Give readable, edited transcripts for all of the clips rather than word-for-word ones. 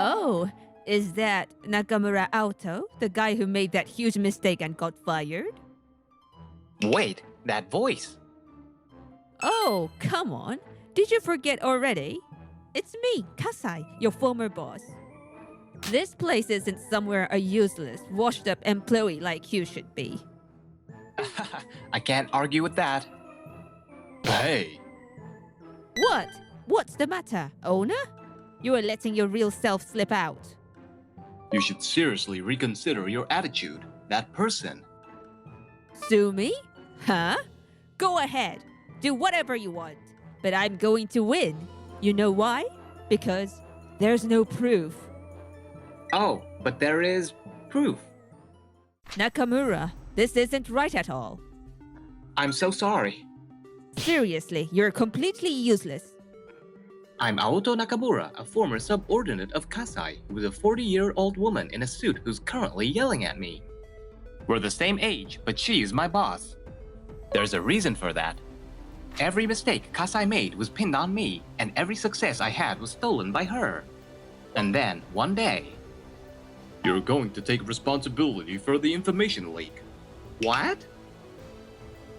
Oh, is that Nakamura Auto, the guy who made that huge mistake and got fired? Wait, that voice! Oh, come on. Did you forget already? It's me, Kasai, your former boss. This place isn't somewhere a useless, washed up employee like you should be. I can't argue with that. Hey, What? What's the matter, owner? You are letting your real self slip out. you should seriously reconsider your attitude. That person. Sue me? Huh? Go ahead. Do whatever you want. But I'm going to win. You know why? Because there's no proof. Oh, but there is proof. Nakamura, this isn't right at all. I'm so sorry. Seriously, you're completely useless. I'm Aoto Nakamura, a former subordinate of Kasai, who is a 40-year-old woman in a suit who's currently yelling at me. We're the same age, but she is my boss. There's a reason for that. Every mistake Kasai made was pinned on me, and every success I had was stolen by her. And then, one day... You're going to take responsibility for the information leak. What?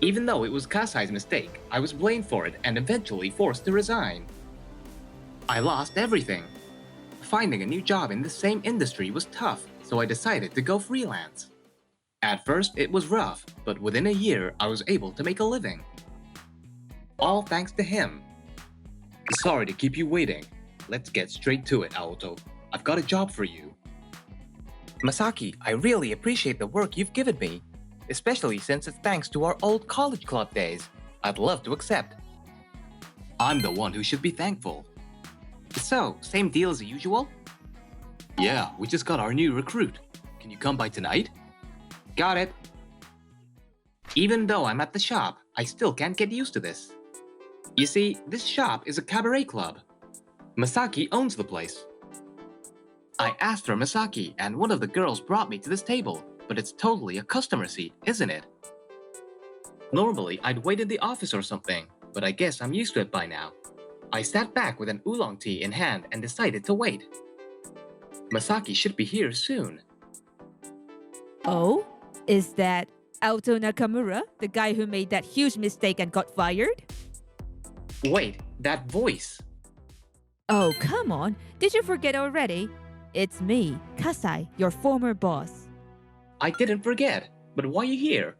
Even though it was Kasai's mistake, I was blamed for it and eventually forced to resign. I lost everything. Finding a new job in the same industry was tough, so I decided to go freelance. At first, it was rough, but within a year, I was able to make a living. All thanks to him. Sorry to keep you waiting. Let's get straight to it, Aoto. I've got a job for you. Masaki, I really appreciate the work you've given me, especially since it's thanks to our old college club days. I'd love to accept. I'm the one who should be thankful. So, same deal as usual? Yeah, we just got our new recruit. Can you come by tonight? Got it. Even though I'm at the shop, I still can't get used to this. You see, this shop is a cabaret club. Masaki owns the place. I asked for Masaki, and one of the girls brought me to this table, but it's totally a customer seat, isn't it? Normally, I'd wait in the office or something, but I guess I'm used to it by now. I sat back with an oolong tea in hand and decided to wait. Masaki should be here soon. Oh? Is that Auto Nakamura, the guy who made that huge mistake and got fired? Wait, that voice. Oh, come on. Did you forget already? It's me, Kasai, your former boss. I didn't forget, but why are you here?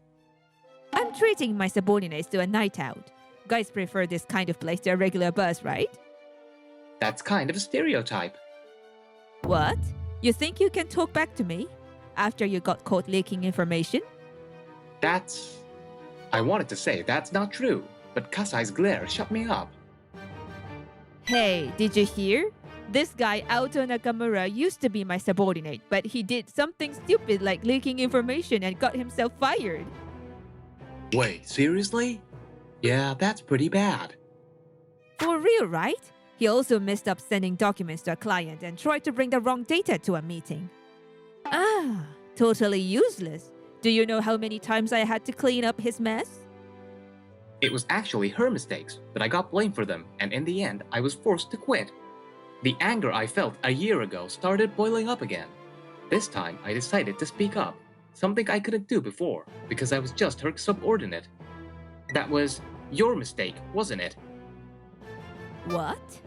I'm treating my subordinates to a night out. Guys prefer this kind of place to a regular bus, right? That's kind of a stereotype. What? You think you can talk back to me? After you got caught leaking information? I wanted to say that's not true, but Kasai's glare shut me up. Hey, did you hear? This guy, Auto Nakamura, used to be my subordinate, but he did something stupid like leaking information and got himself fired. Wait, seriously? Yeah, that's pretty bad. For real, right? He also messed up sending documents to a client and tried to bring the wrong data to a meeting. Ah, totally useless. Do you know how many times I had to clean up his mess? It was actually her mistakes, but I got blamed for them, and in the end, I was forced to quit. The anger I felt a year ago started boiling up again. This time, I decided to speak up, something I couldn't do before, because I was just her subordinate. That was your mistake, wasn't it? What?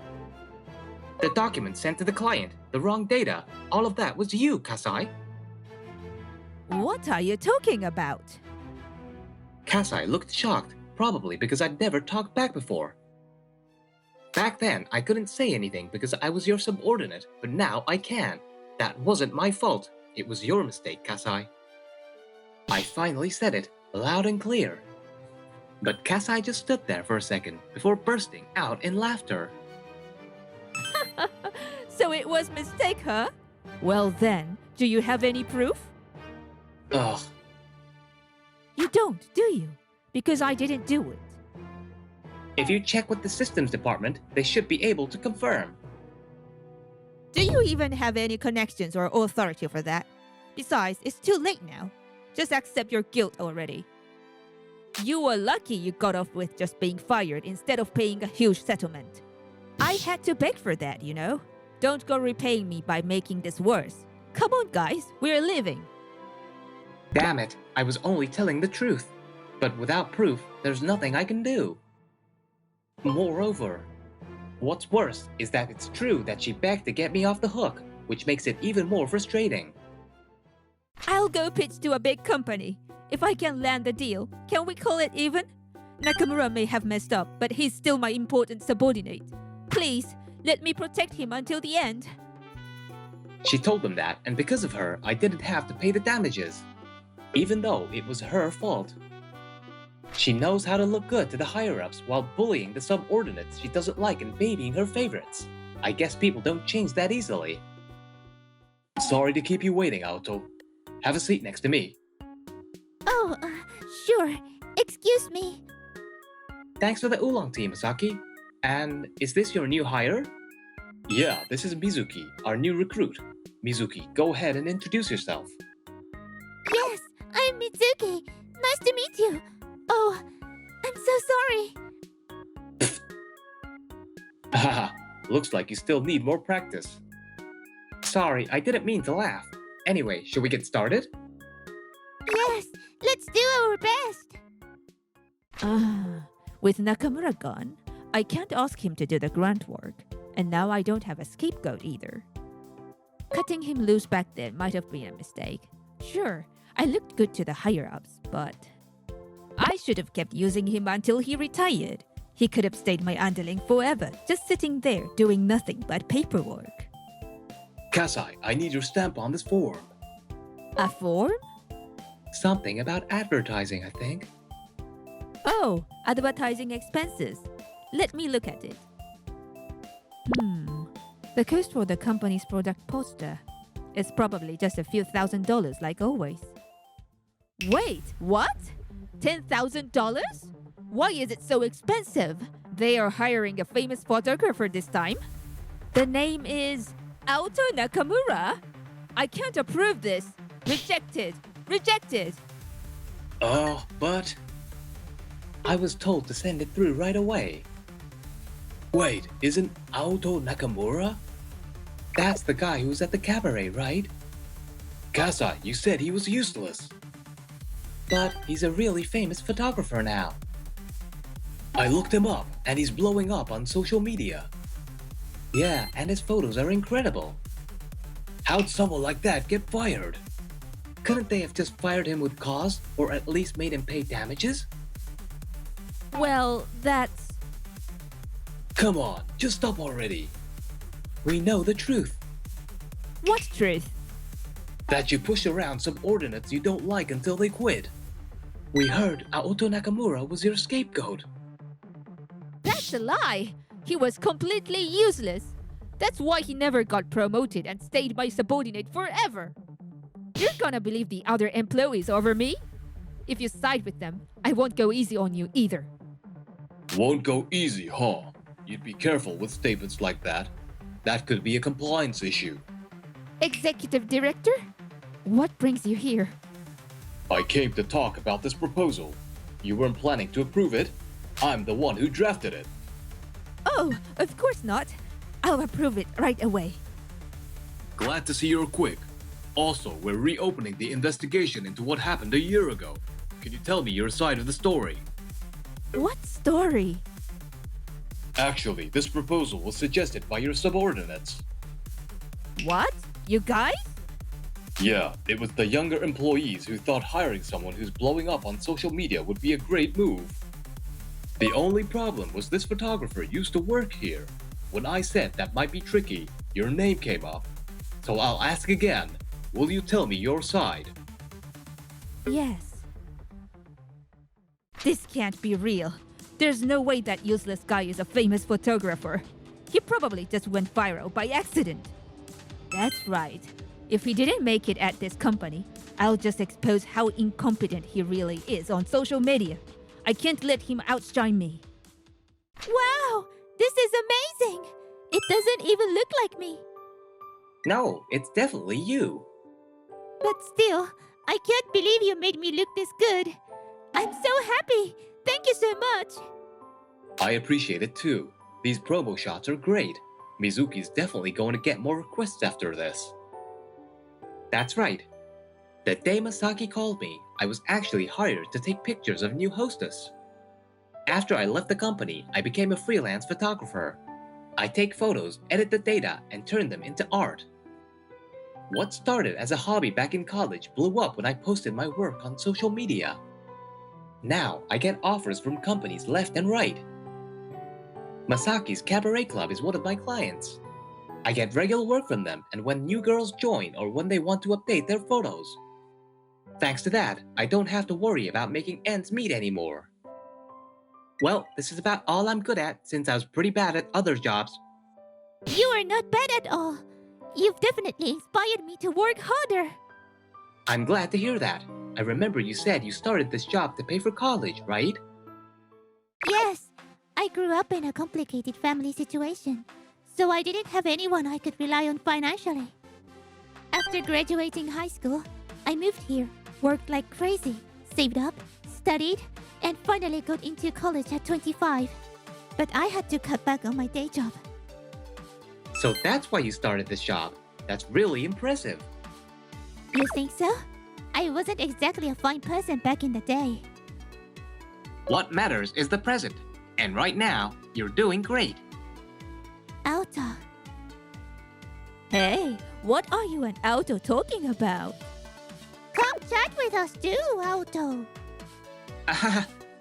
The document sent to the client, the wrong data, all of that was you, Kasai. What are you talking about? Kasai looked shocked, probably because I'd never talked back before. Back then, I couldn't say anything because I was your subordinate, but now I can. That wasn't my fault. It was your mistake, Kasai. I finally said it, loud and clear. But Kasai just stood there for a second before bursting out in laughter. So it was mistake, huh? Well then, do you have any proof? Ugh. You don't, do you? Because I didn't do it. If you check with the systems department, they should be able to confirm. Do you even have any connections or authority for that? Besides, it's too late now. Just accept your guilt already. You were lucky you got off with just being fired instead of paying a huge settlement. I had to beg for that, you know. Don't go repaying me by making this worse. Come on, guys, we're leaving. Damn it, I was only telling the truth. But without proof, there's nothing I can do. Moreover, what's worse is that it's true that she begged to get me off the hook, which makes it even more frustrating. I'll go pitch to a big company. If I can land the deal, can we call it even? Nakamura may have messed up, but he's still my important subordinate. Please, let me protect him until the end. She told them that, and because of her, I didn't have to pay the damages. Even though it was her fault. She knows how to look good to the higher-ups while bullying the subordinates she doesn't like and babying her favorites. I guess people don't change that easily. Sorry to keep you waiting, Aoto. Have a seat next to me. Oh, sure. Excuse me. Thanks for the oolong tea, Masaki. And is this your new hire? Yeah, this is Mizuki, our new recruit. Mizuki, go ahead and introduce yourself. Yes, I'm Mitsuki. Nice to meet you. Oh, I'm so sorry. Haha, looks like you still need more practice. Sorry, I didn't mean to laugh. Anyway, should we get started? Yes, let's do our best. With Nakamura gone, I can't ask him to do the grunt work, and now I don't have a scapegoat either. Cutting him loose back then might have been a mistake. Sure, I looked good to the higher-ups, but I should have kept using him until he retired. He could have stayed my underling forever, just sitting there doing nothing but paperwork. Kasai, I need your stamp on this form. A form? Something about advertising, I think. Oh, advertising expenses. Let me look at it. The cost for the company's product poster is probably just a few $1,000s like always. Wait, what? $10,000? Why is it so expensive? They are hiring a famous photographer this time. The name is Aoto Nakamura. I can't approve this. Rejected. Rejected. But... I was told to send it through right away. Wait, isn't Aoto Nakamura? That's the guy who was at the cabaret, right? Kasai, you said he was useless. But he's a really famous photographer now. I looked him up, and he's blowing up on social media. Yeah, and his photos are incredible. How'd someone like that get fired? Couldn't they have just fired him with cause, or at least made him pay damages? Well, that's... Come on, just stop already. We know the truth. What truth? That you push around subordinates you don't like until they quit. We heard Aoto Nakamura was your scapegoat. That's a lie. He was completely useless. That's why he never got promoted and stayed my subordinate forever. You're gonna believe the other employees over me? If you side with them, I won't go easy on you either. Won't go easy, huh? You'd be careful with statements like that. That could be a compliance issue. Executive Director? What brings you here? I came to talk about this proposal. You weren't planning to approve it. I'm the one who drafted it. Oh, of course not. I'll approve it right away. Glad to see you're quick. Also, we're reopening the investigation into what happened a year ago. Can you tell me your side of the story? What story? Actually, this proposal was suggested by your subordinates. What? You guys? Yeah, it was the younger employees who thought hiring someone who's blowing up on social media would be a great move. The only problem was this photographer used to work here. When I said that might be tricky, your name came up. So I'll ask again, will you tell me your side? Yes. This can't be real. There's no way that useless guy is a famous photographer. He probably just went viral by accident. That's right. If he didn't make it at this company, I'll just expose how incompetent he really is on social media. I can't let him outshine me. Wow, this is amazing. It doesn't even look like me. No, it's definitely you. But still, I can't believe you made me look this good. I'm so happy. Thank you so much. I appreciate it too. These promo shots are great. Mizuki's definitely going to get more requests after this. That's right. The day Masaki called me, I was actually hired to take pictures of new hostess. After I left the company, I became a freelance photographer. I take photos, edit the data, and turn them into art. What started as a hobby back in college blew up when I posted my work on social media. Now, I get offers from companies left and right. Masaki's Cabaret Club is one of my clients. I get regular work from them and when new girls join or when they want to update their photos. Thanks to that, I don't have to worry about making ends meet anymore. Well, this is about all I'm good at since I was pretty bad at other jobs. You are not bad at all. You've definitely inspired me to work harder. I'm glad to hear that. I remember you said you started this job to pay for college, right? Yes, I grew up in a complicated family situation, so I didn't have anyone I could rely on financially. After graduating high school, I moved here, worked like crazy, saved up, studied, and finally got into college at 25. But I had to cut back on my day job. So that's why you started this job. That's really impressive. You think so? I wasn't exactly a fine person back in the day. What matters is the present. And right now, you're doing great. Auto. Hey, what are you and Auto talking about? Come chat with us too, Auto.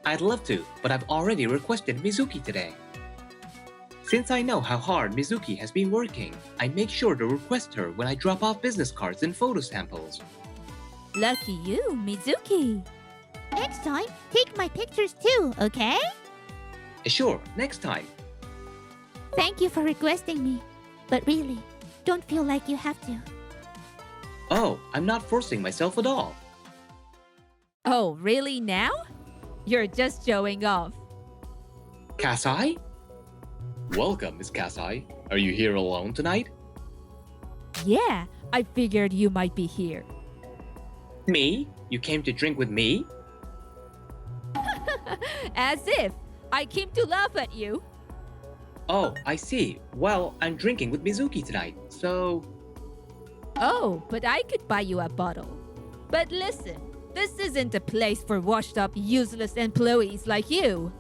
I'd love to, but I've already requested Mizuki today. Since I know how hard Mizuki has been working, I make sure to request her when I drop off business cards and photo samples. Lucky you, Mizuki. Next time, take my pictures too, okay? Sure, next time. Thank you for requesting me. But really, don't feel like you have to. Oh, I'm not forcing myself at all. Oh, really now? You're just showing off. Kasai? Welcome, Miss Kasai. Are you here alone tonight? Yeah, I figured you might be here. Me? You came to drink with me? As if! I came to laugh at you. Oh, I see. Well, I'm drinking with Mizuki tonight, so... Oh, but I could buy you a bottle. But listen, this isn't a place for washed-up, useless employees like you.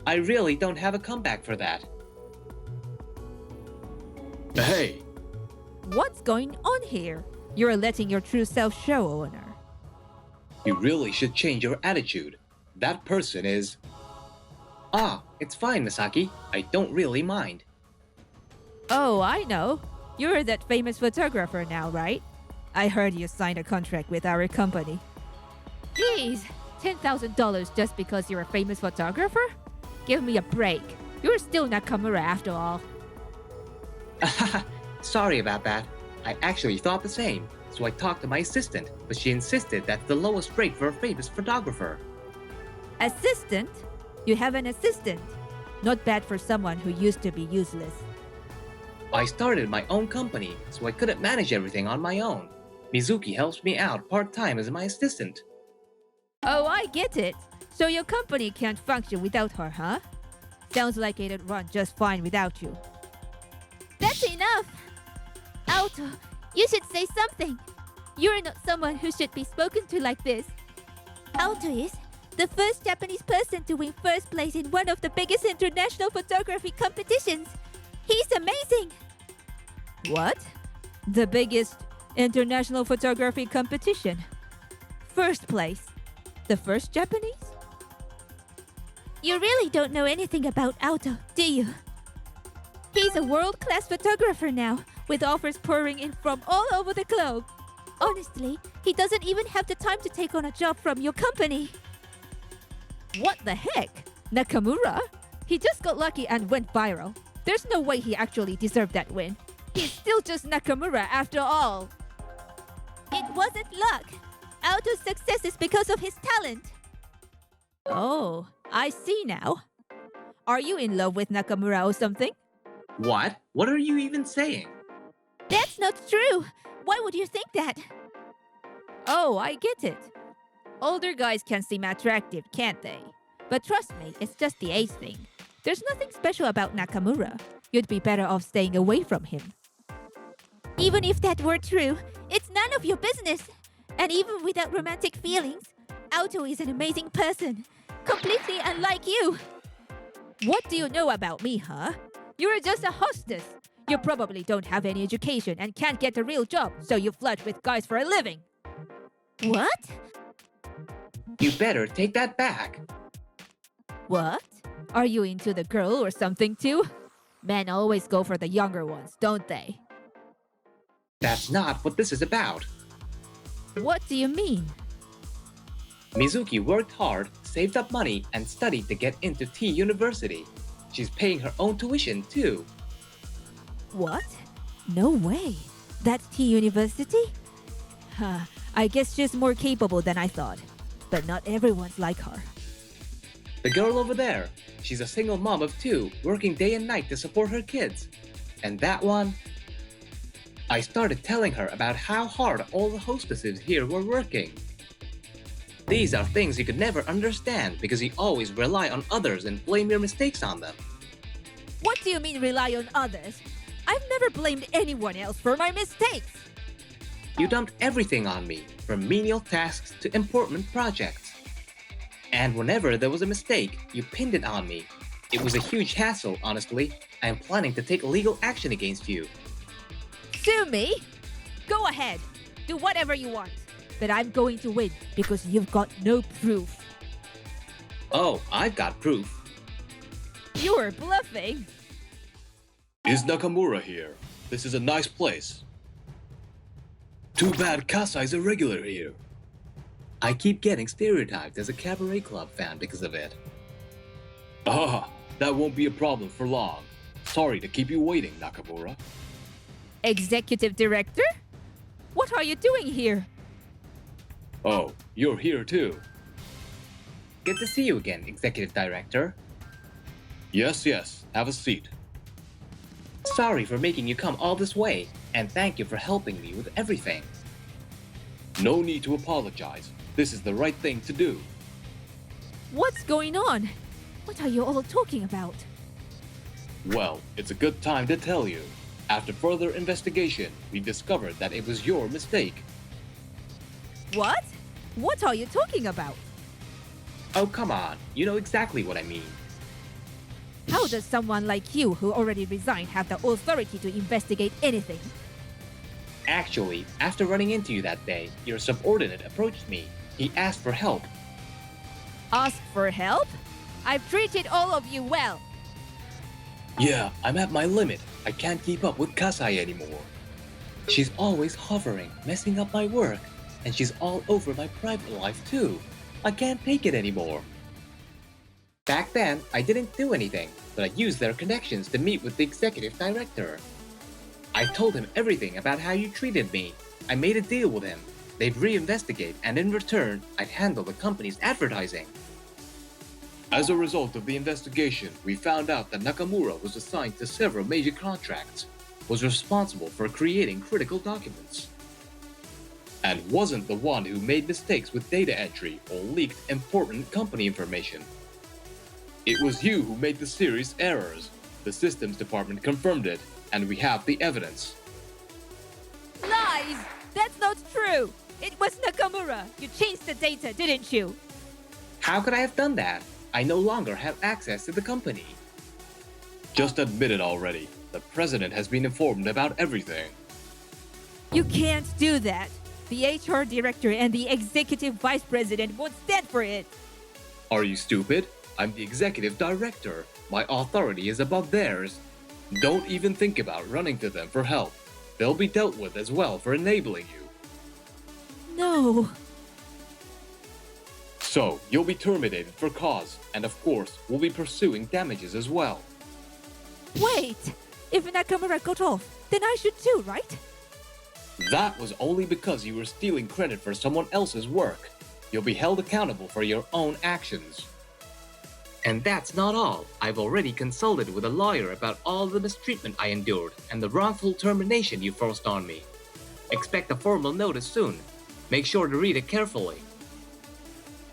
I really don't have a comeback for that. Hey, What's going on here? You're letting your true self show, owner. you really should change your attitude. That person is... Ah, it's fine, Misaki. I don't really mind. Oh, I know. You're that famous photographer now, right? I heard you signed a contract with our company. Jeez, $10,000 just because you're a famous photographer? Give me a break. You're still Nakamura after all. Sorry about that. I actually thought the same, so I talked to my assistant, but she insisted that's the lowest rate for a famous photographer. Assistant? You have an assistant. Not bad for someone who used to be useless. I started my own company, so I couldn't manage everything on my own. Mizuki helps me out part-time as my assistant. Oh, I get it. So your company can't function without her, huh? Sounds like it'd run just fine without you. That's enough! Auto, you should say something. You're not someone who should be spoken to like this. Auto is the first Japanese person to win first place in one of the biggest international photography competitions. He's amazing! What? The biggest international photography competition? First place? The first Japanese? You really don't know anything about Auto, do you? He's a world-class photographer now, with offers pouring in from all over the globe. Honestly, he doesn't even have the time to take on a job from your company. What the heck? Nakamura? He just got lucky and went viral. There's no way he actually deserved that win. He's still just Nakamura after all. It wasn't luck. Auto's success is because of his talent. Oh, I see now. Are you in love with Nakamura or something? What? What are you even saying? That's not true. Why would you think that? Oh, I get it. Older guys can seem attractive, can't they? But trust me, it's just the age thing. There's nothing special about Nakamura. You'd be better off staying away from him. Even if that were true, it's none of your business. And even without romantic feelings, Auto is an amazing person. Completely unlike you. What do you know about me, huh? You're just a hostess. You probably don't have any education and can't get a real job, so you flirt with guys for a living. What? You better take that back. What? Are you into the girl or something too? Men always go for the younger ones, don't they? That's not what this is about. What do you mean? Mizuki worked hard, saved up money, and studied to get into T University. She's paying her own tuition too. What? No way. That's T University? Huh, I guess she's more capable than I thought. But not everyone's like her. The girl over there, she's a single mom of 2, working day and night to support her kids. And that one? I started telling her about how hard all the hostesses here were working. These are things you could never understand because you always rely on others and blame your mistakes on them. What do you mean rely on others? I've never blamed anyone else for my mistakes. You dumped everything on me, from menial tasks to important projects. And whenever there was a mistake, you pinned it on me. It was a huge hassle, honestly. I am planning to take legal action against you. Sue me? Go ahead. Do whatever you want. But I'm going to win because you've got no proof. Oh, I've got proof. You're bluffing. Is Nakamura here? This is a nice place. Too bad Kasai's a regular here. I keep getting stereotyped as a cabaret club fan because of it. Ah, that won't be a problem for long. Sorry to keep you waiting, Nakamura. Executive Director? What are you doing here? Oh, you're here too. Good to see you again, Executive Director. Yes, have a seat. Sorry for making you come all this way, and thank you for helping me with everything. No need to apologize. This is the right thing to do. What's going on? What are you all talking about? Well, it's a good time to tell you. After further investigation, we discovered that it was your mistake. What? What are you talking about? Oh, come on. You know exactly what I mean. How does someone like you who already resigned have the authority to investigate anything? Actually, after running into you that day, your subordinate approached me. He asked for help. Ask for help? I've treated all of you well. Yeah, I'm at my limit. I can't keep up with Kasai anymore. She's always hovering, messing up my work. And she's all over my private life too. I can't take it anymore. Back then, I didn't do anything, but I used their connections to meet with the executive director. I told him everything about how you treated me. I made a deal with him. They'd reinvestigate, and in return, I'd handle the company's advertising. As a result of the investigation, we found out that Nakamura was assigned to several major contracts, was responsible for creating critical documents, and wasn't the one who made mistakes with data entry or leaked important company information. It was you who made the serious errors. The systems department confirmed it, and we have the evidence. Lies! That's not true! It was Nakamura! You changed the data, didn't you? How could I have done that? I no longer have access to the company. Just admit it already. The president has been informed about everything. You can't do that! The HR director and the executive vice president won't stand for it! Are you stupid? I'm the executive director. My authority is above theirs. Don't even think about running to them for help. They'll be dealt with as well for enabling you. No! So, you'll be terminated for cause, and of course, we'll be pursuing damages as well. Wait! If Nakamura got off, then I should too, right? That was only because you were stealing credit for someone else's work. You'll be held accountable for your own actions. And that's not all. I've already consulted with a lawyer about all the mistreatment I endured and the wrongful termination you forced on me. Expect a formal notice soon. Make sure to read it carefully.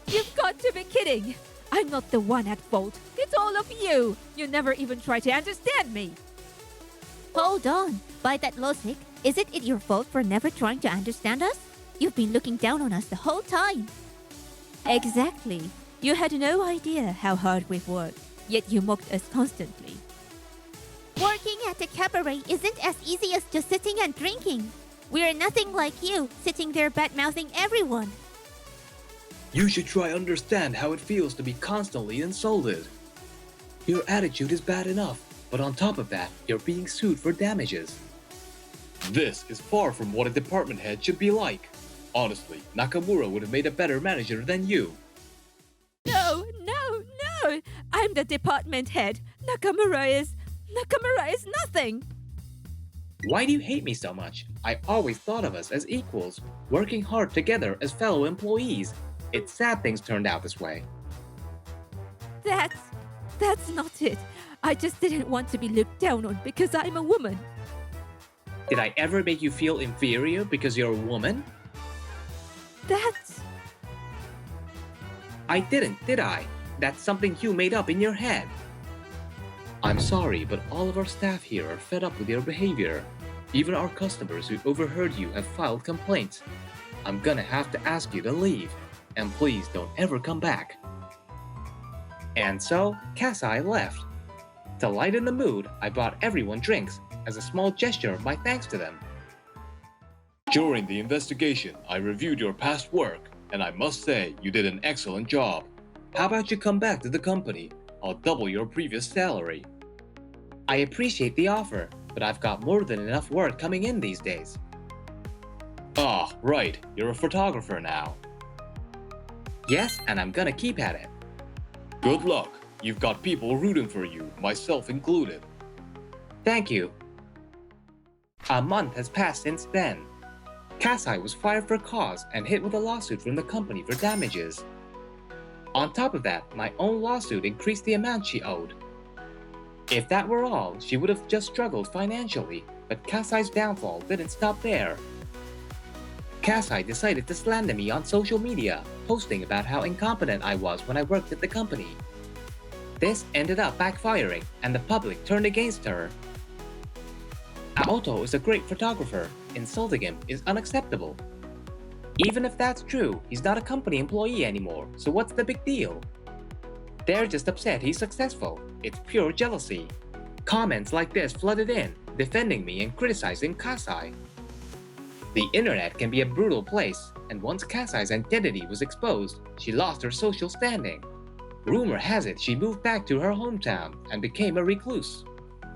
You've got to be kidding! I'm not the one at fault. It's all of you. You never even try to understand me. Hold on. By that logic, isn't it your fault for never trying to understand us? You've been looking down on us the whole time. Exactly. You had no idea how hard we've worked, yet you mocked us constantly. Working at a cabaret isn't as easy as just sitting and drinking. We're nothing like you, sitting there bad-mouthing everyone. You should try understand how it feels to be constantly insulted. Your attitude is bad enough, but on top of that, you're being sued for damages. This is far from what a department head should be like. Honestly, Nakamura would have made a better manager than you. No! I'm the department head. Nakamura is nothing. Why do you hate me so much? I always thought of us as equals, working hard together as fellow employees. It's sad things turned out this way. That's not it. I just didn't want to be looked down on because I'm a woman. Did I ever make you feel inferior because you're a woman? I didn't, did I? That's something you made up in your head. I'm sorry, but all of our staff here are fed up with your behavior. Even our customers who overheard you have filed complaints. I'm gonna have to ask you to leave. And please don't ever come back. And so, Kasai left. To lighten the mood, I bought everyone drinks as a small gesture of my thanks to them. During the investigation, I reviewed your past work, and I must say you did an excellent job. How about you come back to the company? I'll double your previous salary. I appreciate the offer, but I've got more than enough work coming in these days. Ah, right, you're a photographer now. Yes, and I'm gonna keep at it. Good luck. You've got people rooting for you, myself included. Thank you. A month has passed since then. Kasai was fired for cause and hit with a lawsuit from the company for damages. On top of that, my own lawsuit increased the amount she owed. If that were all, she would have just struggled financially, but Kasai's downfall didn't stop there. Kasai decided to slander me on social media, posting about how incompetent I was when I worked at the company. This ended up backfiring, and the public turned against her. Aoto is a great photographer. Insulting him is unacceptable. Even if that's true, he's not a company employee anymore, so what's the big deal? They're just upset he's successful. It's pure jealousy. Comments like this flooded in, defending me and criticizing Kasai. The internet can be a brutal place, and once Kasai's identity was exposed, she lost her social standing. Rumor has it she moved back to her hometown and became a recluse.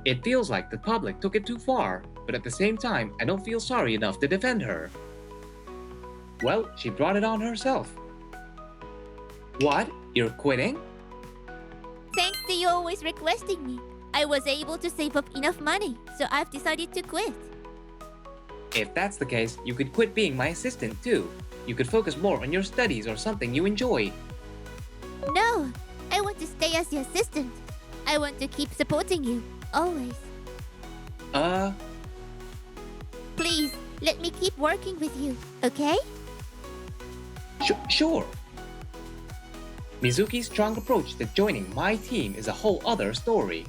It feels like the public took it too far, but at the same time, I don't feel sorry enough to defend her. Well, she brought it on herself. What? You're quitting? Thanks to you always requesting me, I was able to save up enough money, so I've decided to quit. If that's the case, you could quit being my assistant too. You could focus more on your studies or something you enjoy. No, I want to stay as your assistant. I want to keep supporting you, always. Please, let me keep working with you, okay? Sure. Mizuki's strong approach to joining my team is a whole other story.